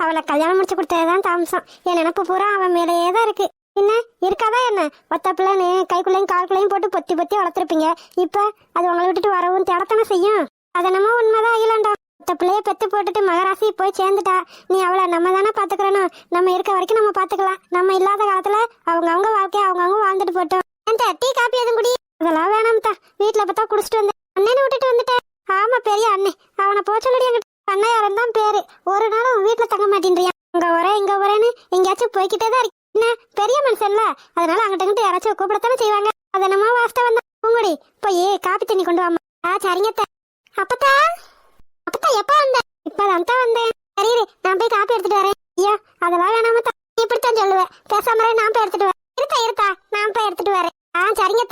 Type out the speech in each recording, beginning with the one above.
அவளை கல்யாணம் முடிச்சு கொடுத்ததுதான் தாமசம். என் நினப்பு பூரா அவன் மேலேயே தான் இருக்கு. என்ன இருக்காதா என்ன ஒத்த பிள்ளைன்னு கைக்குள்ளையும் கால்குள்ளையும் போட்டு பொத்தி பொத்தி வளர்த்துருப்பீங்க. இப்ப அது உங்களை விட்டுட்டு வரவும் தேடத்தானே செய்யும். அது என்னமோ உண்மைதான் இல்லண்டா. ஒத்த பிள்ளைய பெத்து போட்டுட்டு மகராசி போய் சேர்ந்துட்டா. நீ அவளை நம்ம தானே பாத்துக்கிறணும். நம்ம இருக்க வரைக்கும் நம்ம பாத்துக்கலாம். நம்ம இல்லாத காலத்துல அவங்க வாழ்க்கைய அவங்க வாழ்ந்துட்டு போட்டோம். அந்த டீ காப்பி எதுவும் குடி. அதெல்லாம் வேணாம்தா. வீட்டுல பார்த்தா குடிச்சிட்டு வந்தேன். அண்ணனை விட்டுட்டு வந்துட்டேன். ஆமா பெரிய அண்ணே. அவனை போச்சொல்லி என்கிட்ட அண்ணையாரன் தான் பேரு. ஒரு நாளும் வீட்டுல தங்க மாட்டேன்றியா. இங்க வரேன்னு எங்கேயாச்சும் போய்கிட்டே தான் இருக்கு. என்ன பெரிய மனுஷன்ல, அதனால அங்கிட்ட யாராச்சும் கூப்பிடத்தானே செய்வாங்க. அது என்னமோ வாஸ்தா வந்தா பூங்குடி போய் காப்பி தண்ணி கொண்டு வாமா. சரிங்க. அப்பத்தா எப்ப வந்த? இப்பதான் தான் வந்தேன். சரி நான் போய் காப்பி எடுத்துட்டு வரேன். ஐயோ அதெல்லாம் வேணாமத்தா. நீ இப்படித்தான் சொல்லுவேன். பேசாம நான் போய் எடுத்துட்டு வரேன். இருத்தா நான் போய் எடுத்துட்டு வரேன். சரிங்க.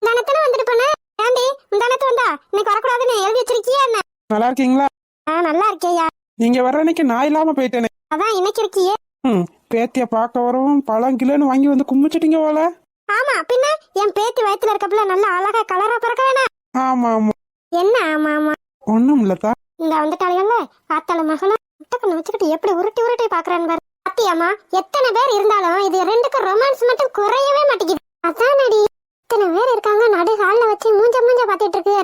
முந்தானத்தானே வந்துட்டு போனேன். ஏண்டி முந்தானத்து வந்தா இன்னைக்கு வரக்கூடாதுன்னு எழுதி வச்சிருக்கியா என்ன? நல்லா இருக்கீங்களா? நல்லா இருக்கேயா. நீங்க வர்ற அன்னைக்கு நான் இல்லாம போயிட்டேனே. அதான் இன்னைக்கு இருக்கியே. பேத்திய பார்க்க வரவும் பழம் கிலோன்னு வாங்கி வந்து கும்பிச்சிட்டீங்க போல. ஆமா பின்ன என் பேத்தி வயித்துல இருக்கப்பல நல்ல அழகா கலரா பிறக்க வேணா. ஆமா ஆமா. என்ன ஆமா ஒண்ணும் இல்லத்தா. இந்த வந்துட்டாளியல்ல ஆத்தாள மகள முட்டக்கண்ணு வச்சுக்கிட்டு எப்படி உருட்டி பாக்குறான்னு பாரு. பாத்தியாமா எத்தனை பேர் இருந்தாலும் இது ரெண்டுக்கும் ரொமான்ஸ் மட்டும் குறையவே மாட்டேங்குது. அதான் நடி இத்தனை பேர் இருக்காங்க. நடு ஹால்ல வச்சு மூஞ்ச பாத்துட்டு இருக்கு.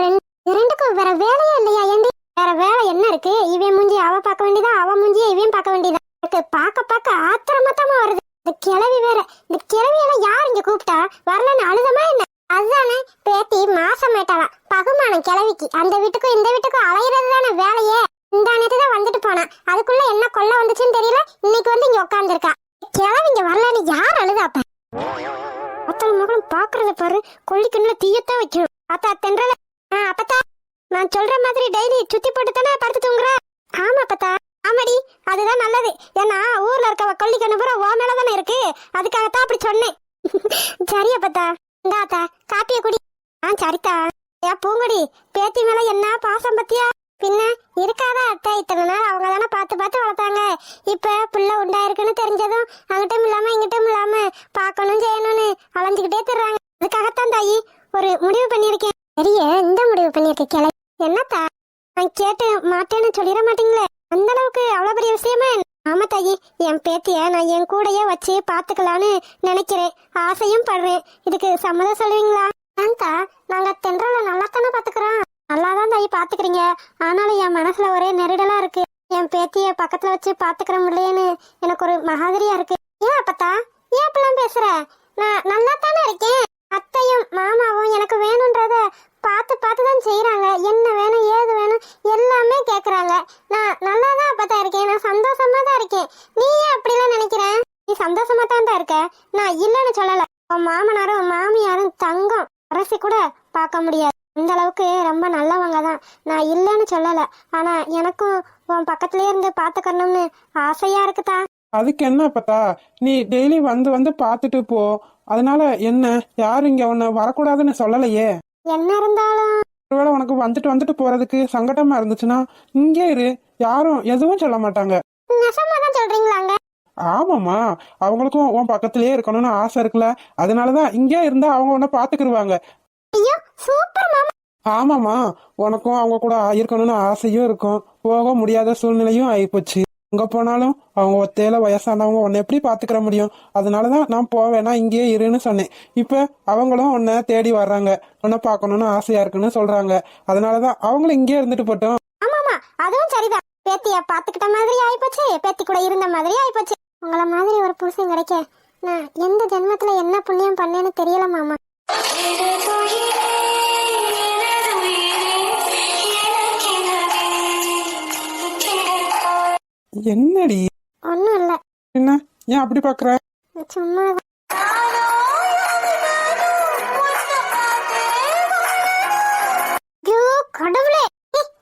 ரெண்டுக்கும் வேற வேலையே இல்லையா? ஏண்டி வேற வேலை என்ன இருக்கு? இவன் மூஞ்சி அவ பார்க்க வேண்டியதா, அவ மூஞ்சிய இவன் பார்க்க வேண்டியதா? எனக்கு பார்க்க ஆத்திரமாத்தமா வருது. இந்த கிழவி வேற. இந்த கிழவியெல்லாம் யார் இங்க கூப்பிட்டா? வரலன்னு அழுதமா என்ன? அதுதானே பேத்தி மாசமேட்டாளா பகுமானம் கிழவிக்கு. அந்த வீட்டுக்கும் இந்த வீட்டுக்கும் அலையிறது தானே வேலையே. இந்த நேரத்து தான் வந்துட்டு போனா. அதுக்குள்ள என்ன கொள்ள வந்துச்சுன்னு தெரியல. இன்னைக்கு வந்து இங்க உட்காந்துருக்கா. கிழவி இங்க வரலன்னு யார் அழுதாப்ப? அத்தனை மகளும் பாக்குறத பாரு. கொள்ளிக்கண்ணுல தீயத்தான் வைக்கணும். அத்தா தென்றல. அப்பத்தா நான் சொல்ற மாதிரி டெய்லி சுத்தி போட்டு தானே படுத்து தூங்குற? ஆமா அப்பத்தா. ஆமாடி அதுதான் நல்லது. ஏன்னா ஊர்ல இருக்க கொல்லிக்கண்ணு பூரா ஓ மேலதானே இருக்கு. அதுக்காகத்தான் அப்படி சொன்னேன். சரி அப்பத்தா. இந்தாத்தா காப்பிய குடி. சரித்தா. பூங்குடி பேத்தி மேல என்ன பாசம் பத்தியா? பின்ன இருக்காதா அத்தை? இத்தனை நாள் அவங்க தானே பார்த்து வளர்த்தாங்க. இப்ப புள்ள உண்டாயிருக்குன்னு தெரிஞ்சதும் அங்கிட்டும் இல்லாம இங்கிட்டும் இல்லாம பார்க்கணும் செய்யணும்னு அலைஞ்சுக்கிட்டே தர்றாங்க. அதுக்காகத்தான் தாயி ஒரு முடிவு பண்ணிருக்கேன். பெரிய இந்த முடிவு பண்ணிருக்க கிளை. என்னத்தா நான் கேட்டு மாட்டேன்னு சொல்லிட மாட்டீங்களே? அந்த அளவுக்கு அவ்வளவு பெரிய விஷயமா? ஆமா தாயி என் பேத்திய நான் என் கூடயே வச்சு பாத்துக்கலான்னு நினைக்கிறேன். ஆசையும் படுறேன். இதுக்கு சம்மதம் சொல்லுவீங்களா? ஏன்தா நாங்க தென்றல நல்லா தானே பாத்துக்கிறோம். நல்லாதான் தாயி பாத்துக்கிறீங்க. ஆனாலும் என் மனசுல ஒரே நெருடலா இருக்கு. என் பேத்திய பக்கத்துல வச்சு பாத்துக்கிற முடியலன்னு எனக்கு ஒரு மகாதிரியா இருக்கு. ஏன் அப்பத்தா ஏன் அப்பெல்லாம் பேசுற? நான் நல்லா தானே இருக்கேன். அத்தையும் மாமாவும் எனக்கு வேணும்ன்றத பார்த்துதான் செய்யறாங்க. என்ன வேணும் ஏது வேணும் எல்லாமே கேக்குறாங்க. நான் நல்லா தான் அப்பதான் இருக்கேன். நான் சந்தோஷமா தான் இருக்கேன். நீ ஏன் அப்படிலாம் நினைக்கிற? நீ சந்தோஷமா தான் இருக்க. நான் இல்லைன்னு சொல்லல. உன் மாமனாரும் மாமியாரும் தங்கம் அரசி கூட பார்க்க முடியாது. அந்த அளவுக்கு ரொம்ப நல்லவங்க தான். நான் இல்லைன்னு சொல்லல. ஆனா எனக்கும் உன் பக்கத்துலயே இருந்து பாத்துக்கணும்னு ஆசையா இருக்குதா. அதுக்கு என்ன அப்பத்தா? நீ டெய்லி வந்து பாத்துட்டு போ. அதனால என்ன? யாரும் இங்க உன்னை வரக்கூடாதுன்னு சொல்லலையே. என்ன இருந்தாலும் ஒருவேளை உனக்கு வந்துட்டு போறதுக்கு சங்கடமா இருந்துச்சுன்னா இங்கே இரு. யாரும் எதுவும் சொல்ல மாட்டாங்க. நெசமாதான் சொல்றீங்களாங்க? ஆமாமா. அவங்களுக்கும் உன் பக்கத்திலேயே இருக்கணும்னு ஆசை இருக்குல்ல. அதனாலதான் இங்கே இருந்தா அவங்க உன்னை பாத்துக்கிடுவாங்க. ஐயோ சூப்பர் மாமா. ஆமாமா. உனக்கும் அவங்க கூட இருக்கணும்னு ஆசையும் இருக்கும். போக முடியாத சூழ்நிலையும் ஆயிப்போச்சு. அங்க போனாலும் அவங்க ஒத்தையில வயசானவங்க உன்னை எப்படி பாத்துக்கிற முடியும்? அதனாலதான் நான் போவேனா இங்கேயே இருன்னு சொன்னேன். இப்ப அவங்களும் உன்னை தேடி வர்றாங்க. உன்னை பாக்கணும்னு ஆசையா இருக்குன்னு சொல்றாங்க. அதனாலதான் அவங்களும் இங்கே இருந்துட்டு போட்டோம். ஆமாமா அதுவும் சரிதான். பேத்திய பாத்துக்கிட்ட மாதிரி ஆயிப்போச்சு. பேத்தி கூட இருந்த மாதிரி ஆயிப்போச்சு. உங்கள மாதிரி ஒரு புருஷன் கிடைக்க நான் எந்த ஜென்மத்துல என்ன புண்ணியம் பண்ணேன்னு தெரியல மாமா. என்னடி? ஒண்ணும் இல்ல. என்ன ஏன் அப்படி பாக்குற? சும்மா கடவுளே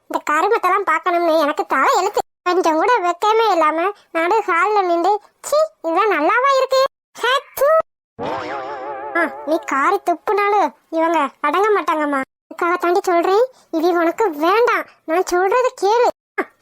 இந்த கருமத்தெல்லாம் பாக்கணும்னு எனக்கு தலை எழுத்து. கொஞ்சம் கூட வெக்கமே இல்லாம நடு ஹால்ல நின்று சி இதெல்லாம் நல்லாவா இருக்கு. நீ காரி துப்புனாலும் இவங்க அடங்க மாட்டாங்கம்மா. அதுக்காக தாண்டி சொல்றேன். இது உனக்கு வேண்டாம். நான் சொல்றது கேளு.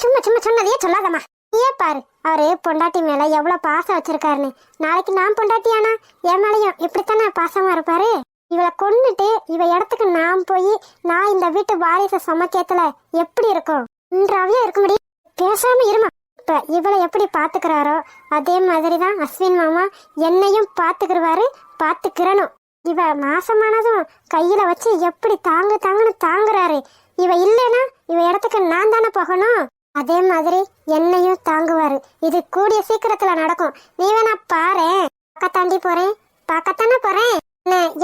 சும்மா சொன்னதையே சொல்லாதம்மா. ஏ பாரு அவரு பொண்டாட்டி மேல எவ்வளவு பாசம் வச்சிருக்காருன்னு. நாளைக்கு நான் பொண்டாட்டியானா என் மேலையும் இப்படித்தானே பாசமா இருப்பாரு. இவளை கொன்னுட்டு இவ இடத்துக்கு நான் போய் நான் இந்த வீட்டு வாரிசை சமைக்கத்துல எப்படி இருக்கும்? நன்றாவே இருக்க முடியும். பேசாம இருமா. இப்ப இவளை எப்படி பாத்துக்கிறாரோ அதே மாதிரிதான் அஸ்வின் மாமா என்னையும் பாத்துக்கிடுவாரு, பாத்துக்கிறனும். இவ மாசமானதும் கையில வச்சு எப்படி தாங்குன்னு தாங்குறாரு. இவ இல்லைன்னா இவ இடத்துக்கு நான் தானே போகணும். அதே மாதிரி என்னையும் தாங்குவாரு. இது கூடிய சீக்கிரத்துல நடக்கும். நீ வேணா பாரு. பக்கத்தாண்டி போறேன், பார்க்கத்தானே போறேன்.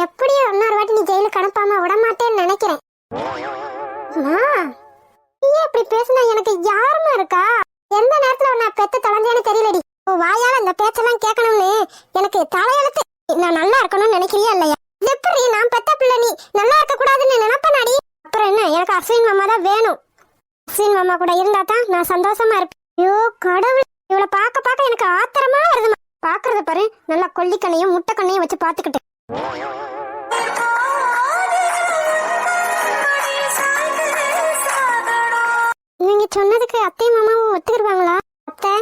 எப்படியும் இன்னொரு வாட்டி நீ ஜெயிலுக்கு அனுப்பாம விட மாட்டேன்னு நினைக்கிறேன். நீ இப்படி பேசுனா எனக்கு யாருமா இருக்கா? எந்த நேரத்துல உன்னை பெத்து தொலைஞ்சேன்னு தெரியலடி. வாயால அந்த பேச்செல்லாம் கேட்கணும்னு எனக்கு தலையெழுத்து. நான் நல்லா இருக்கணும்னு நினைக்கிறியா இல்லையா? எப்படி நான் பெத்த பிள்ளை நீ நல்லா இருக்க கூடாதுன்னு நினைப்பனாடி? அப்புறம் என்ன, எனக்கு அஸ்வின் மாமா தான் வேணும். அஸ்வின் மாமா கூட இருந்தா தான் நான் சந்தோஷமா இருப்பேன். ஐயோ கடவுள், இவளை பார்க்க பார்க்க எனக்கு ஆத்திரமா வருதுமா. பாக்குறத பாரு, நல்லா கொல்லிக்கண்ணையும் முட்டைக்கண்ணையும் வச்சு பாத்துக்கிட்டு. நீங்க சொன்னதுக்கு அத்தை மாமாவும் ஒத்துக்கிடுவாங்களா? அத்தை,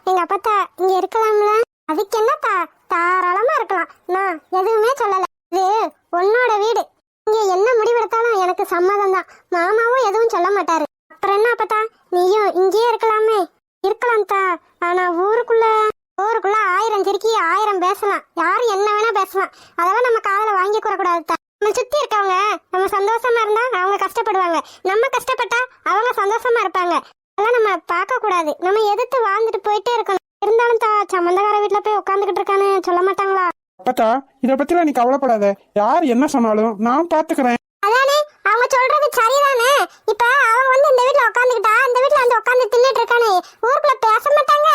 எங்க அப்பத்தா இங்க இருக்கலாம்ல? அதுக்கு என்னத்தா, தாராளமா இருக்கலாம். நான் எதுவுமே சொல்லல. இது உன்னோட வீடு. இங்க என்ன முடிவெடுத்தாலும் எனக்கு சம்மதம் தான். மாமாவும் எதுவும் சொல்ல மாட்டாரு. அப்புறம் என்ன அப்பத்தா, நீயும் இங்கேயே இருக்கலாமே? இருக்கலாம் தா. ஆனா ஊருக்குள்ள 1000 சிரிக்கி 1000 பேசலாம். யாரும் என்ன வேணா பேசலாம். அதெல்லாம் நம்ம காதல வாங்கி கூறக்கூடாது. நம்ம சுத்தி இருக்கவங்க நம்ம சந்தோஷமா இருந்தா அவங்க கஷ்டப்படுவாங்க. நம்ம கஷ்டப்பட்டா அவங்க சந்தோஷமா இருப்பாங்க. அதெல்லாம் நம்ம பார்க்க கூடாது. நம்ம எதிர்த்து வாழ்ந்துட்டு போயிட்டே இருக்கணும். இருந்தாலும் தா, சம்பந்தக்கார வீட்டுல போய் உட்காந்துக்கிட்டு இருக்கான்னு சொல்ல மாட்டாங்களா? அப்பத்தா, இத பத்திலாம் நீ கவலைப்படாத. யார் என்ன சொன்னாலும் நான் பாத்துக்கிறேன். அதானே, அவங்க சொல்றது சரிதானே. இப்ப அவங்க வந்து இந்த வீட்டுல உட்காந்துக்கிட்டா இந்த வீட்டுல வந்து உட்காந்து தின்னுட்டு இருக்கானே, ஊருக்குள்ள பேச மாட்டாங்க.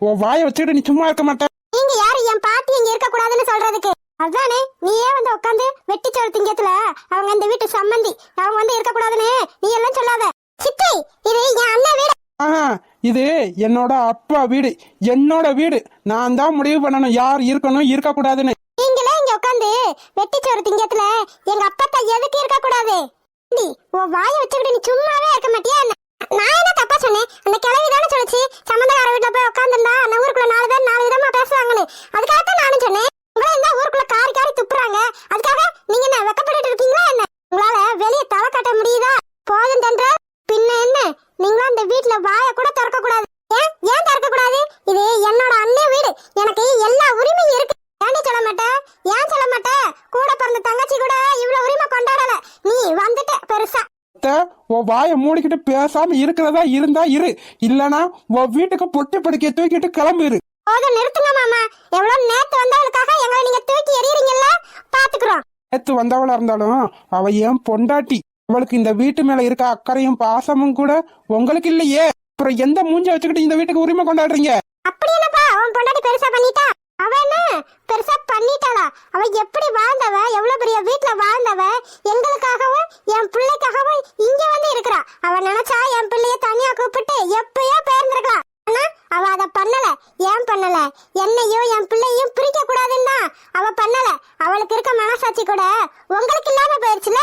உன் வாயை வச்சுட்டு நீ சும்மா இருக்க மாட்டேன். நீங்க யாரு என் பாட்டி இங்க இருக்க கூடாதுன்னு சொல்றதுக்கு? அதானே, நீயே வந்து உட்காந்து வெட்டிச்சோறு திங்கத்துல அவங்க இந்த வீட்டு சம்பந்தி, அவங்க வந்து இருக்க கூடாதுன்னு நீ எல்லாம் சொல்லாத. சித்தி, இது என் அண்ணன் வீடு. இது என்னோட அப்பா வீடு, என்னோட வீடு. நான் தான் முடிவு பண்ணணும் யார் இருக்கணும் இருக்க கூடாதுன்னு. நீங்களே இங்க உட்காந்து வெட்டிச்சோறு திங்கத்துல எங்க அப்பா எதுக்கு இருக்க கூடாது? உன் வாயை வச்சுக்கிட்டு நீ சும்மாவே இருக்க மாட்டியா? நான் என்ன தப்பா சொன்னேன்? அந்த கிழவி தானே சொல்லிச்சு சம்பந்தக்கார வீட்டுல போய் உட்காந்துருந்தா அந்த ஊருக்குள்ள 4 பேர் 4 விதமா பேசுவாங்கன்னு. அதுக்காகத்தான் நானும் சொன்னேன். உங்களை இந்த ஊருக்குள்ள காரி காரி துப்புறாங்க. அதுக்காக நீங்க என்ன வெக்கப்பட்டு இருக்கீங்களா என்ன? உங்களால வெளியே தலை காட்ட முடியுதா? போதும் தென்றால் பின்ன என்ன, நீங்களும் அந்த வீட்டுல வாயை கூட திறக்க கூடாது. ஏன் திறக்க கூடாது? இது என்னோட அண்ணன் வீடு. எனக்கு எல்லா உரிமையும் இருக்கு. ஏன்னு சொல்ல மாட்டேன்? ஏன் சொல்ல மாட்டேன்? கூட பிறந்த தங்கச்சி கூட இவ்வளவு உரிமை கொண்டாடல. நீ வந்துட்ட பெருசா. உன் வாயை மூடிக்கிட்டு பேசாம இருக்கிறதா இருந்தா இரு, இல்லனா உன் வீட்டுக்கு பொட்டி படுக்கைய தூக்கிட்டு கிளம்பிரு. போதும், நிறுத்துங்க மாமா. எவ்வளவு நேத்து வந்தவளுக்காக எங்களை நீங்க தூக்கி எறியறீங்கல்ல, பாத்துக்கிறோம். நேத்து வந்தவளா இருந்தாலும் அவ ஏன் பொண்டாட்டி. அவளுக்கு இந்த வீட்டு மேல இருக்க அக்கறையும் பாசமும் கூட உங்களுக்கு இல்லையே. அப்புறம் எந்த மூஞ்ச வச்சுக்கிட்டு இந்த வீட்டுக்கு உரிமை கொண்டாடுறீங்க? அப்படி என்னப்பா அவன் பொண்டாட்டி பெருசா பண்ணிட்டா? அவ என்ன பெருசா பண்ணிட்டாளா? அவ எப்படி வாழ்ந்தவ, எவ்வளவு பெரிய வீட்டுல வாழ்ந்தவ, எங்களுக்காகவும் என் பிள்ளைக்காகவும் இங்க வந்து இருக்கிறா. அவ நினைச்சா என் பிள்ளைய தனியா கூப்பிட்டு எப்பயோ பேர்ந்திருக்கலாம். ஆனா அவ அத பண்ணல. ஏன் பண்ணல? என்னையும் என் பிள்ளையும் பிரிக்க கூடாதுன்னா அவ பண்ணல. அவளுக்கு இருக்க மனசாட்சி கூட உங்களுக்கு இல்லாம போயிருச்சுல.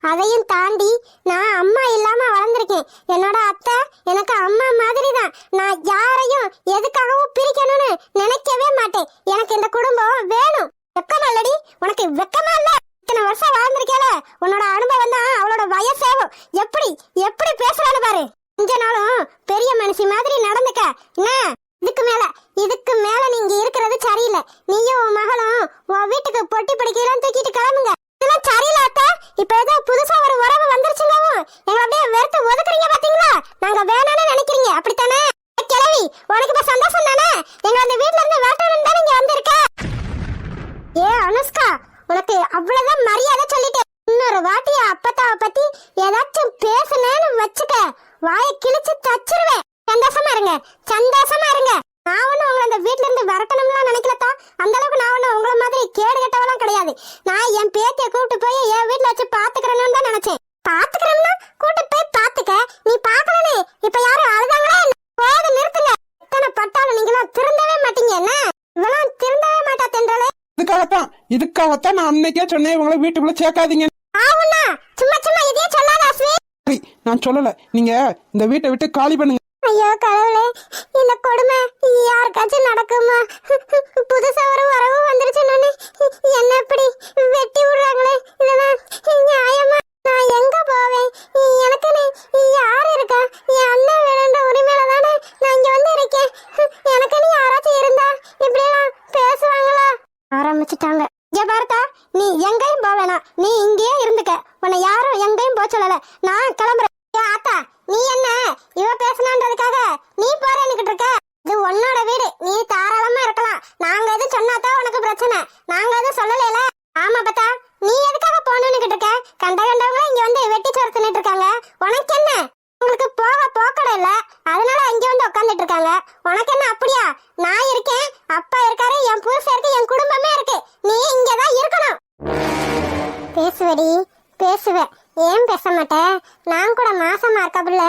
அதையும் தாண்டி நான் அம்மா இல்லாம வளர்ந்துருக்கேன். என்னோட அத்தை எனக்கு அம்மா மாதிரி தான். நான் யாரையும் எதுக்காகவும் பிரிக்கணும்னு நினைக்கவே மாட்டேன். எனக்கு இந்த குடும்பம் வேணும். வெக்கமா இல்லடி உனக்கு? வெக்கமா இல்ல? இத்தனை வருஷம் வாழ்ந்திருக்கேல, உன்னோட அனுபவம் தான் அவளோட வயசேவும். எப்படி எப்படி பேசுறான்னு பாரு. கொஞ்ச நாளும் பெரிய மனுஷி மாதிரி நடந்துக்க. என்ன இதுக்கு மேல நீங்க இருக்கிறது சரியில்லை. நீயும் உன் மகளும் உன் வீட்டுக்கு பொட்டி படிக்கலாம் தூக்கிட்டு கிளம்புங்க. இதெல்லாம் சரியில்லை அத்தை. இப்ப ஏதோ புதுசா ஒரு உறவு வந்துருச்சுங்கவும் எங்களை அப்படியே வெறுத்து ஒதுக்குறீங்க பாத்தீங்களா? நாங்க வேணான்னு நினைக்கிறீங்க, அப்படித்தானே? கிளவி, உனக்கு இப்ப சந்தோஷம் தானே? எங்க அந்த வீட்டுல இருந்து வேட்டணும் தான் நீங்க வந்திருக்க. ஏ அனுஷ்கா, உனக்கு அவ்வளவுதான் மரியாதை சொல்லிட்டேன். இன்னொரு வாட்டிய அப்பத்தாவை பத்தி ஏதாச்சும் பேசுனேன்னு வச்சுக்க, வாயை கிழிச்சு தச்சிருவேன். சந்தோஷமா இருங்க, சந்தோஷமா இருங்க. நான் ஒன்னும் உங்களை அந்த வீட்டுல இருந்து விரட்டணும்லாம் நினைக்கலத்தா. அந்த அளவுக்கு நான் ஒன்னும் உங்களை மாதிரி கேடு கட்டவெல்லாம் கிடையாது. நான் என் பேத்திய கூப்பிட்டு போய் என் வீட்டுல வச்சு பாத்துக்கிறேன்னு தான் நினைச்சேன். பாத்துக்கிறோம்னா கூட்டு போய் பாத்துக்க. நீ பாக்கலனே இப்ப யாரும் அழுதாங்களா? போது, நிறுத்துங்க. எத்தனை பட்டாலும் நீங்களாம் திருந்தவே மாட்டீங்க. என்ன இவெல்லாம் திருந்தவே மாட்டா தென்றலே. இதுக்காகத்தான் நான் அன்னைக்கே சொன்னேன் இவங்களை வீட்டுக்குள்ள சேர்க்காதீங்க. ஆவுன்னா சும்மா சும்மா இதே சொல்லாத அஸ்வி. நான் சொல்லல, நீங்க இந்த வீட்டை விட்டு காலி பண்ணுங்க. ஐயோ கடவுளே, இந்த கொடுமை யாருக்காச்சும் நடக்குமா? புதுசா ஒரு வரவு வந்துருச்சுன்னு என்ன இப்படி வெட்டி விடுறாங்களே, இதெல்லாம் நியாயமா? நான் எங்க போவேன்? எனக்குன்னு யார் இருக்கா? என் அண்ணன் வேணுன்ற உரிமையில தானே நான் இங்க வந்து இருக்கேன். எனக்குன்னு யாராச்சும் இருந்தா இப்படியெல்லாம் பேசுவாங்களா? ஆரம்பிச்சுட்டாங்க. இங்க பார்த்தா நீ எங்கேயும் போவேனா, நீ இங்கேயே இருந்துக்க. உன்னை யாரும் எங்கேயும் போக சொல்லல. நான் கிளம்புறேன். ஆத்தா, நீ என்ன இவ பேசணுன்றதுக்காக நீ போறேன்னுகிட்டு இருக்க? இது உன்னோட வீடு, நீ தாராளமா இருக்கலாம். நாங்க எதுவும் சொன்னாதான் உனக்கு பிரச்சனை, நாங்க எதுவும் சொல்லல. ஆமா பத்தா, நீ எதுக்காக போகணும்னுகிட்டு இருக்க? கண்டவங்களும் இங்க வந்து வெட்டி சோர்த்துட்டு இருக்காங்க. உனக்கு என்ன? உங்களுக்கு போக போக்கட இல்ல, அதனால இங்க வந்து உட்காந்துட்டு இருக்காங்க. உனக்கு என்ன அப்படியா? நான் இருக்கேன், அப்பா இருக்காரு, என் புருஷன் இருக்கு, என் குடும்பமே இருக்கு. நீ இங்கதான் இருக்கணும். பேசுவடி, பேசுவேன். ஏன் பேச மாட்டேன்? நான் கூட மாசமா இருக்கப்புல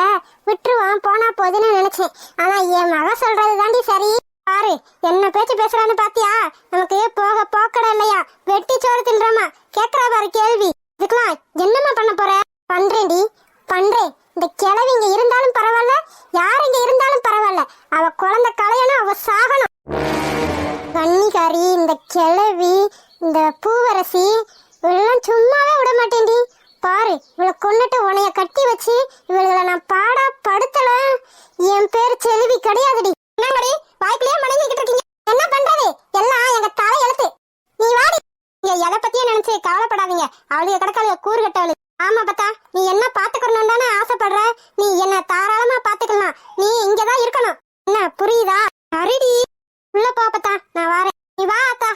விட்டுருவான் போனா போதுன்னு நினைச்சேன். ஆனா என் மக சொல்றது தாண்டி சரி. பாரு என்ன பேச்சு பேசுறான்னு பாத்தியா? நமக்கு போக போக்கட இல்லையா, வெட்டி சோறு தின்றமா? கேக்குறா பாரு கேள்வி. இதுக்கெல்லாம் என்னம்மா பண்ண போற? பண்றேன்டி, பண்றேன். இந்த கிழவி இங்க இருந்தாலும் பரவாயில்ல, யார் இங்க இருந்தாலும் பரவாயில்ல, அவ குழந்தை கலையணும், அவ சாகணும். கன்னிகாரி, இந்த கிழவி, இந்த பூவரசி இவெல்லாம் சும்மாவே விட மாட்டேன்டி. பாரு, இவளை கொண்டுட்டு உனைய கட்டி வச்சு இவளை நான் பாடா படுத்தல. என் பேர் செல்வி கிடையாதுடி. என்னங்கடி வாய்க்குள்ளேயே மடங்கிக்கிட்டு இருக்கீங்க? என்ன பண்றது? எல்லாம் எங்க தலை எழுத்து. நீ வாடி. நீங்க எதை பத்தியே நினைச்சு கவலைப்படாதீங்க. அவளுக்கு கிடக்காளுங்க கூறு கட்டவளு. ஆமா பத்தா, நீ என்ன பாத்துக்கணும் தானே ஆசைப்படுற? நீ என்ன தாராளமா பாத்துக்கலாம். நீ இங்கதான் இருக்கணும். என்ன புரியுதா? சரிடி, உள்ள போ பத்தா, நான் வாரேன். நீ வா அத்தா.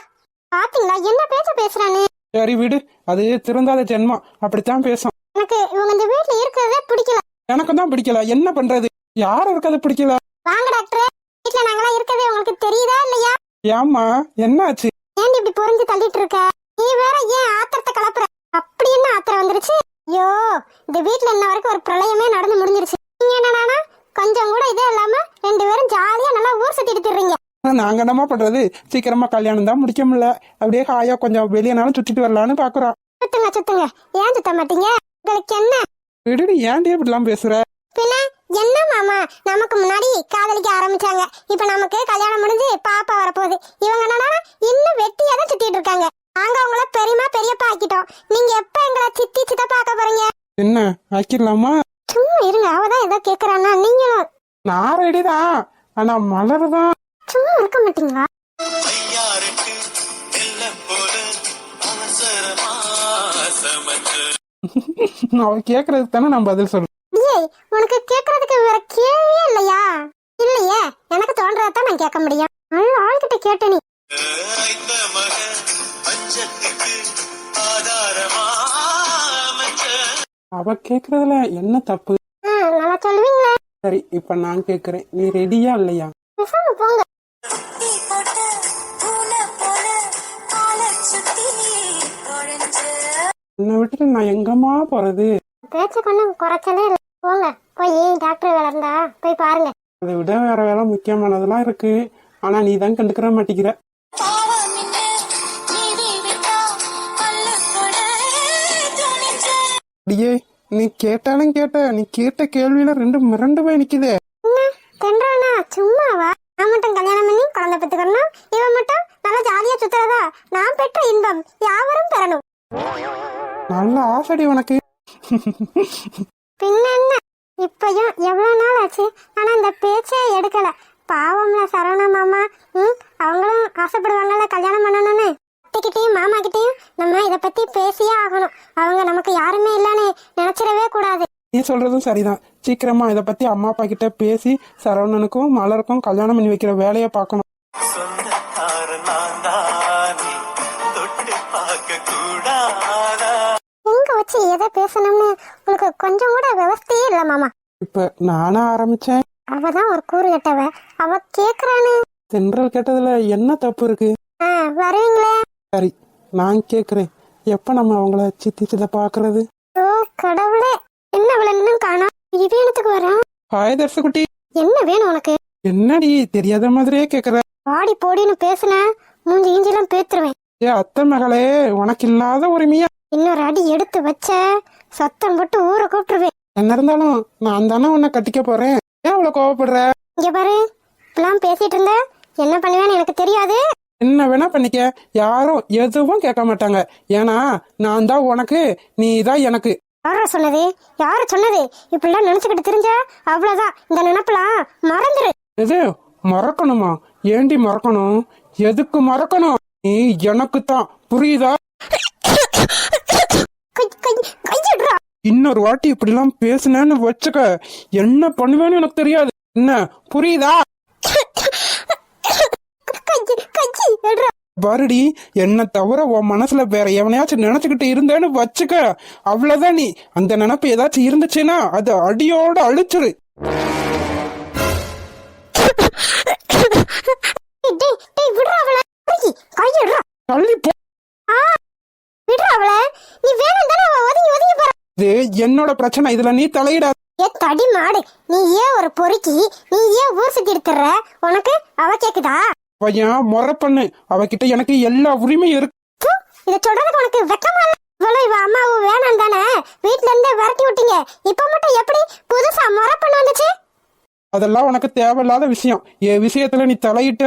பாத்தீங்களா என்ன பேச்ச பேசுறானு? சரி விடு, அது திருந்தாத ஜென்மம், அப்படித்தான் பேசும். எனக்கு இவங்க இந்த வீட்டுல இருக்கிறதே பிடிக்கல. எனக்கும் தான் பிடிக்கல. என்ன பண்றது? யாரும் இருக்கிறது பிடிக்கல. வாங்க டாக்டர், வீட்டுல நாங்களாம் இருக்கதே உங்களுக்கு தெரியுதா இல்லையா? ஏம்மா என்னாச்சு? ஏன் இப்படி புரிஞ்சு தள்ளிட்டு இருக்க? நீ வேற ஏன் ஆத்திரத்தை கலப்புற? அப்படி என்ன ஆத்திரம் வந்துருச்சு? ஐயோ, இந்த வீட்டுல இன்ன வரைக்கும் ஒரு பிரளயமே நடந்து முடிஞ்சிருச்சு. நீங்க என்னடானா கொஞ்சம் கூட இதே இல்லாம 2 பேரும் ஜாலியா நல்லா ஊர் சுத்திட்டு திரிறீங்க. நாங்க என்னமா பண்றது? சீக்கிரமா கல்யாணம் தான் முடிக்க முடியல. அப்படியே ஹாயா கொஞ்சம் வெளியனாலும் சுத்திட்டு வரலான்னு பாக்குறோம். சுத்துங்க சுத்துங்க, ஏன் சுத்த மாட்டீங்க? உங்களுக்கு என்ன? விடுடி, ஏன்டி இப்படிலாம் பேசுற? பின்ன என்ன மாமா, நமக்கு முன்னாடி காதலிக்க ஆரம்பிச்சாங்க, இப்ப நமக்கு கல்யாணம் முடிஞ்சு பாப்பா வரப்போகுது. இவங்க என்னன்னா இன்னும் வெட்டியா தான் சுத்திட்டு இருக்காங்க. நாங்க உங்களை பெரியமா பெரியப்பா ஆக்கிட்டோம். நீங்க எப்ப எங்களை சித்தி சித்தப்பா ஆக்க போறீங்க? என்ன ஆக்கிடலாமா? சும்மா இருங்க, அவதான் ஏதோ கேக்குறானா. நீங்களும் நான் ரெடிதான், ஆனா மலர்தான். சும்மா இருக்க மாட்டீங்களா? அவ கேக்குறதுக்கு தானே நான் பதில் சொல்றேன். ஏய், உனக்கு கேக்குறதுக்கு வேற கேள்வியே இல்லையா? இல்லையே, எனக்கு தோன்றதான் நான் கேட்க முடியும். நல்ல ஆள்கிட்ட கேட்ட நீ. அவ கேக்குறதுல என்ன தப்பு? நல்லா சொல்லுவீங்களே. சரி, இப்ப நான் கேக்குறேன், நீ ரெடியா இல்லையா? பேசாம போங்க. உன்னை விட்டுட்டு நான் எங்கம்மா போறது? பேச்சு கொஞ்சம் குறைச்சலே இல்லை. போங்க, போய் டாக்டர் வேலை இருந்தா போய் பாருங்க. அதை விட வேற வேலை முக்கியமானதெல்லாம் இருக்கு, ஆனா நீ தான் கண்டுக்கிற மாட்டேங்கிற. அடியே, நீ கேட்டாலும் கேட்ட, நீ கேட்ட கேள்வியில 2 மிரண்டு போய் நிக்குதே. என்ன தென்றானா? சும்மாவா? நான் மட்டும் கல்யாணம் பண்ணி குழந்தை பெற்றுக்கணும், இவன் மட்டும் நல்லா ஜாலியா சுத்துறதா? நான் பெற்ற இன்பம் யாவரும் பெறணும். நல்ல ஆசைடி உனக்கு. பின்ன என்ன, இப்பயும் எவ்வளவு நாள் ஆச்சு, ஆனா இந்த பேச்சே எடுக்கல. பாவம்ல சரவணா மாமா. அவங்களும் ஆசைப்படுவாங்கல்ல கல்யாணம் பண்ணணும்னு. அத்தைக்கிட்டையும் மாமா கிட்டையும் நம்ம இத பத்தி பேசியே ஆகணும். அவங்க நமக்கு யாருமே இல்லன்னு நினைச்சிடவே கூடாது. நீ சொல்றதும் சரிதான். சீக்கிரமா இத பத்தி அம்மா அப்பா கிட்ட பேசி சரவணனுக்கும் மலருக்கும் கல்யாணம் பண்ணி வைக்கிற வேலையை பார்க்கணும். எங்க வச்சு எதை பேசணும்னு உங்களுக்கு கொஞ்சம் கூட விவசாயே இல்ல மாமா. இப்ப நானா ஆரம்பிச்சேன். அவதான் ஒரு கூறு கட்டவ, அவ கேக்குறானு. தென்றல் கேட்டதுல என்ன தப்பு இருக்கு? வருவீங்களே? சரி, நான் கேக்குறேன், எப்ப நம்ம அவங்கள சித்தி சித்த பாக்குறது? ஓ கடவுளே, என்ன விளன்னு காணோம். இவனுக்கு வரான். ஹாய் தர்சகுட்டி, என்ன வேணும் உனக்கு? என்னடி தெரியாத மாதிரியே கேக்குற? பாடி போடின்னு பேசுன மூஞ்சி இஞ்சிலாம் பேத்துருவேன். ஏ அத்தை மகளே, உனக்கு இல்லாத உரிமையா? இன்னொரு அடி எடுத்து வச்ச சத்தம் போட்டு ஊரை கூப்பிட்டுருவேன். என்ன இருந்தாலும் நான் தானே உன்னை கட்டிக்க போறேன். ஏன் அவ்வளவு கோவப்படுற? இங்க பாரு, இப்பெல்லாம் பேசிட்டு இருந்த என்ன பண்ணுவேன்னு எனக்கு தெரியாது. என்ன வேணா பண்ணிக்க, யாரும் எதுவும் கேட்க மாட்டாங்க. ஏன்னா நான் தான் உனக்கு, நீ தான் எனக்கு. யார சொன்னது? யாரு சொன்னது? இப்படிலாம் நினைச்சுக்கிட்டு தெரிஞ்ச அவ்வளவுதான். இந்த நினைப்பெல்லாம் மறந்துரு. எது மறக்கணுமா? ஏண்டி மறக்கணும்? எதுக்கு மறக்கணும்? நீ எனக்கு தான், புரியுதா? கையிடுறா. இன்னொரு வாட்டி இப்படிலாம் பேசுனேன்னு வச்சுக்க, என்ன பண்ணுவேன்னு எனக்கு தெரியாது. என்ன புரியுதா? பாருடி, என்ன தவிர உன் மனசுல வேற எவனையாச்சும் நினைச்சுக்கிட்டு இருந்தேன்னு வச்சுக்க, அவ்வளவுதான். நீ அந்த நினைப்பு ஏதாச்சும் இருந்துச்சுன்னா அது அடியோட அழிச்சிரு. தள்ளி போ. இது என்னோட பிரச்சனை, இதுல நீ தலையிடாத. தடி மாடு, நீ ஏன் ஒரு பொறுக்கி, நீ ஏன் ஊர் சுத்தி எடுத்துற? உனக்கு அவ கேக்குதா? பையன் முறை பண்ணு, அவகிட்ட எனக்கு எல்லா உரிமையும் இருக்கு. இத சொல்றதுக்கு உனக்கு வெக்கமா இல்ல? இவ அம்மாவும் வேணாம் தானே வீட்டுல இருந்தே விரட்டி விட்டீங்க. இப்ப மட்டும் எப்படி புதுசா முறை பண்ண வந்துச்சு? அதெல்லாம் உனக்கு தேவையில்லாத விஷயம். என் விஷயத்துல நீ தலையிட்ட,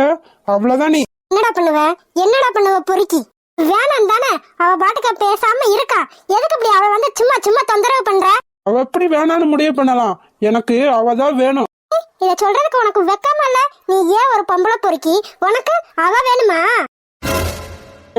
அவ்வளவுதான். நீ என்னடா பண்ணுவ பொறுக்கி? வேணாம் தானே அவ பாட்டுக்க பேசாம இருக்கா. எதுக்கு இப்படி அவ வந்து சும்மா சும்மா தொந்தரவு பண்ற? அவ எப்படி வேணான்னு முடிவு பண்ணலாம்? எனக்கு அவதான் வேணும். இத சொல்றதுக்கு உனக்கு வெக்கமா இல்ல? நீ ஏன் ஒரு பொம்பளை பொறுக்கி, உனக்கு அவ வேணுமா?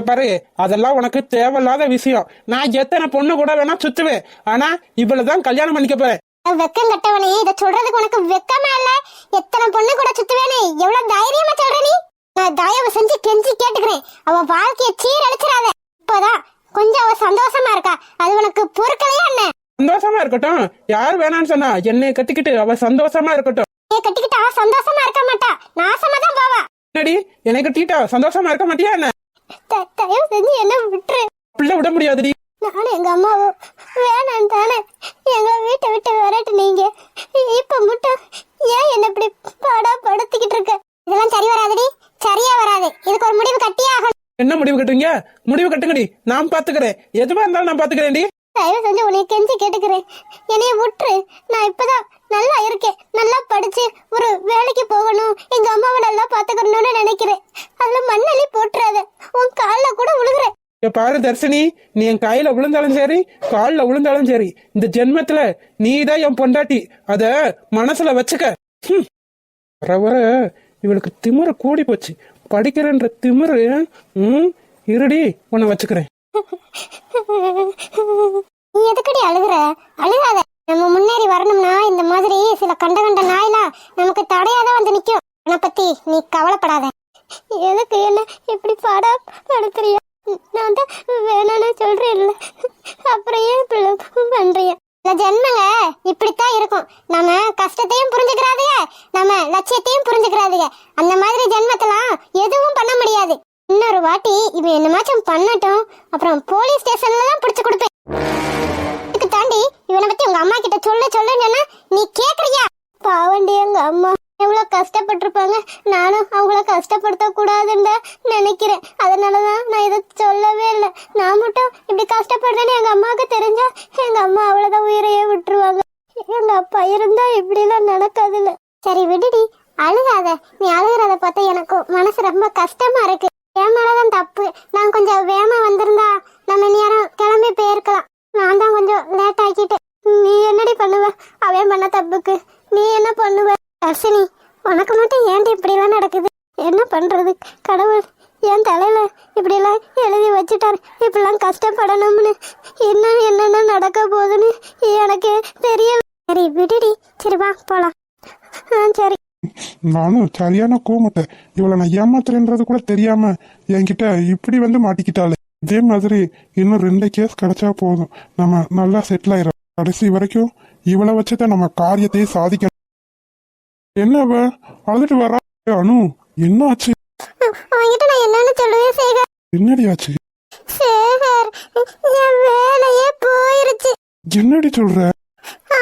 பாரு, அதெல்லாம் உனக்கு தேவையில்லாத விஷயம். நான் எத்தனை பொண்ணு கூட வேணா சுத்துவேன், ஆனா இவ்வளவுதான் கல்யாணம் பண்ணிக்க போறேன். வெக்கம் கட்டவனே, இத சொல்றதுக்கு உனக்கு வெக்கமா இல்ல? எத்தனை பொண்ணு கூட சுத்துவேனே, எவ்வளவு தைரியமா சொல்ற நீ? நான் தயவு செஞ்சு கெஞ்சி கேட்டுக்கிறேன், அவ வாழ்க்கைய சீரழிச்சிடாத. இப்பதான் கொஞ்சம் அவ சந்தோஷமா இருக்கா, அது உனக்கு பொறுக்கலையா என்ன? சந்தோஷமா இருக்கட்டும். யார் வேணான்னு சொன்னா? என்னை கட்டிக்கிட்டு அவ சந்தோஷமா இருக்கட்டும். கட்டிக்கிட்டு அவ சந்தோஷமா இருக்க மாட்டா, நாசமா தான் போவா. என்னடி, என்னை கட்டிக்கிட்டா சந்தோஷமா இருக்க மாட்டியா என்ன? தயவு செஞ்சு என்ன விட்டுரு. பிள்ளை விட முடியாதுடி. நானும் எங்க அம்மாவும் வேணாம் தானே எங்க வீட்டை விட்டு விரட்டு. நீங்க இப்ப மட்டும் ஏன் என்ன இப்படி பாடா படுத்திக்கிட்டு இருக்க? இதெல்லாம் சரி வராதுடி, சரியா வராது. இதுக்கு ஒரு முடிவு கட்டியே ஆகணும். என்ன முடிவு கட்டுவீங்க? முடிவு கட்டுங்கடி, நான் பாத்துக்கிறேன். எதுவா இருந்தாலும் நான் பாத்துக்கிறேன்டி. தயவு செஞ்சு உன்னை கெஞ்சி கேட்டுக்கிறேன், என்னைய விட்டுரு. நான் இப்பதான் நல்லா இருக்கேன், நல்லா படிச்சு ஒரு வேலைக்கு போகணும், எங்க அம்மாவை நல்லா பாத்துக்கணும்னு நினைக்கிறேன். அதுல மண்ணள்ளி போட்டுறாத, உன் கால்ல கூட விழுகுறேன். பாரு தர்ஷினி, நீ என் கையில விழுந்தாலும் சரி, காலில் விழுந்தாலும் சரி, இந்த ஜென்மத்துல நீதான் என் பொண்டாட்டி. அத மனசுல வச்சுக்க. வர வர இவளுக்கு திமிரு கூடி போச்சு. படிக்கிறன்ற திமிரு. இருடி, உன்னை வச்சுக்கிறேன். நீ எதுக்கடி அழுகுற? அழுகாத. நம்ம முன்னேறி வரணும்னா இந்த மாதிரி சில கண்ட கண்ட நாயெல்லாம் நமக்கு தடையாதான் வந்து நிக்கும். அதை பத்தி நீ கவலைப்படாத. எதுக்கு என்ன இப்படி பாடா படுத்துறியா? நான் தான் வேணும்னு சொல்றேன் இல்ல, அப்புறம் ஏன் பண்றிய? இந்த ஜென்மங்க இப்படித்தான் இருக்கும். நம்ம கஷ்டத்தையும் புரிஞ்சுக்கிறாதுங்க, நம்ம லட்சியத்தையும் புரிஞ்சுக்கிறாதுங்க. அந்த மாதிரி ஜென்மத்தெல்லாம் எதுவும் பண்ண முடியாது. இன்னொரு வாட்டி இவன் என்னமாச்சும் பண்ணட்டும், அப்புறம் போலீஸ் ஸ்டேஷன்ல தான் பிடிச்சு கொடுப்பேன். இதுக்கு தாண்டி இவனை பத்தி உங்க அம்மா கிட்ட சொல்லுன்னு நீ கேக்குறியா? பாவண்டி, எங்க அம்மா எவ்வளவு கஷ்டப்பட்டிருப்பாங்க. நானும் அவங்கள கஷ்டப்படுத்த கூடாதுன்னு நினைக்கிறேன். அதனாலதான் நான் இதை சொல்லவே இல்லை. நான் மட்டும் இப்படி கஷ்டப்படுறேன்னு எங்க அம்மாவுக்கு தெரிஞ்சா எங்க அம்மா அவ்வளவுதான் உயிரையே விட்டுருவாங்க. எங்க அப்பா இருந்தா இப்படி எல்லாம் நடக்காதுல்ல. சரி விடுடி, அழுகாத. நீ அழுகிறத பார்த்தா எனக்கு மனசு ரொம்ப கஷ்டமா இருக்கு. என் மேலதான் தப்பு. நான் கொஞ்சம் வேகமா வந்திருந்தா நம்ம நேரம் கிளம்பி போயிருக்கலாம். நான் தான் கொஞ்சம் லேட் ஆக்கிட்டு. நீ என்னடி பண்ணுவ? அவன் பண்ண தப்புக்கு நீ என்ன பண்ணுவ? தர்ஷினி, உனக்கு மட்டும் ஏன்டி இப்படி எல்லாம் நடக்குது? என்ன பண்றது? கடவுள் என் தலையில இப்படி எல்லாம் எழுதி வச்சுட்டாரு, இப்படிலாம் கஷ்டப்படணும்னு. என்னென்ன நடக்க போகுதுன்னு எனக்கு தெரியல. சரி விடுடி, சரி வா போலாம். சரி. நானும் சரியான கோமட்டேன். இவளை நான் ஏமாத்துறேன்றது கூட தெரியாம என்கிட்ட இப்படி வந்து மாட்டிக்கிட்டாளே. இதே மாதிரி இன்னும் 2 கேஸ் கிடைச்சா போதும், நம்ம நல்லா செட்டில் ஆயிரும். கடைசி வரைக்கும் இவளை வச்சுதான் நம்ம காரியத்தையே சாதிக்கணும். என்ன அவ அழுதுட்டு வரா? அனு, என்ன ஆச்சு? அவன்கிட்ட நான் என்னன்னு சொல்லுவேன் சேகர்? என்னடி ஆச்சு? சேகர், என் வேலையே போயிருச்சு. என்னடி சொல்ற?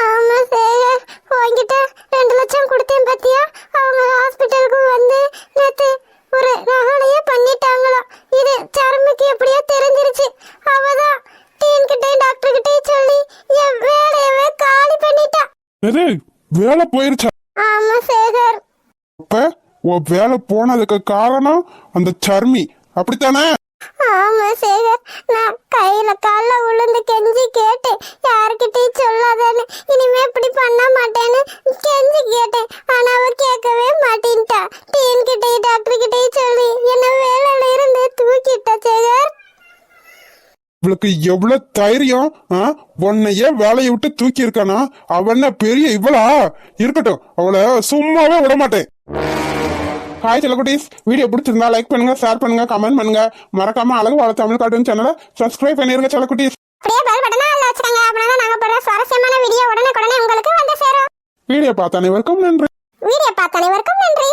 ஆமா சேகர், உன்கிட்ட 2 லட்சம் கொடுத்தேன் பாத்தியா? அவங்க ஹாஸ்பிட்டலுக்கு வந்து நேத்து ஒரு ரகளையே பண்ணிட்டாங்களாம். இது சர்மக்கு எப்படியோ தெரிஞ்சிருச்சு. அவதான் டீன் கிட்டையும் டாக்டர் கிட்டையும் சொல்லி என் வேலையவே காலி பண்ணிட்டா. வேலை போயிருச்சா? உன் வேலை போனதுக்கு காரணம் அந்த சர்மி அப்படித்தானே? ஆமா சேகர், நான் கையில கால விழுந்து கெஞ்சி கேட்டேன் யாருக்கிட்டையும் சொல்லாதேன்னு, இனிமே இப்படி பண்ண மாட்டேன்னு கெஞ்சி கேட்டேன். ஆனா அவ கேட்கவே மாட்டேன்ட்டா. டீன் கிட்டையும் டாக்டர் கிட்டையும் சொல்லி என்ன வேலையில இருந்து தூக்கிட்டா சேகர். இவளுக்கு எவ்வளவு தைரியம்! உன்னையே வேலையை விட்டு தூக்கி இருக்கானா? அவன பெரிய இவளா இருக்கட்டும், அவளை சும்மாவே விட மாட்டேன். ஹாய் செல்லக்குட்டீஸ், வீடியோ பிடிச்சிருந்தா லைக் பண்ணுங்க, ஷேர் பண்ணுங்க, கமெண்ட் பண்ணுங்க. மறக்காம அழகு வாழ தமிழ் கார்ட்டூன் சேனலை சப்ஸ்கிரைப் பண்ணிருங்க செல்லக்குட்டீஸ். அப்படியே பெல் பட்டனை அழுத்த வச்சுக்கோங்க. அப்படின்னா நாங்க போடுற சுவாரஸ்யமான வீடியோ உடனே உங்களுக்கு வந்து சேரும். வீடியோ பார்த்த அனைவருக்கும் நன்றி. வீடியோ பார்த்த அனைவருக்கும் நன்றி.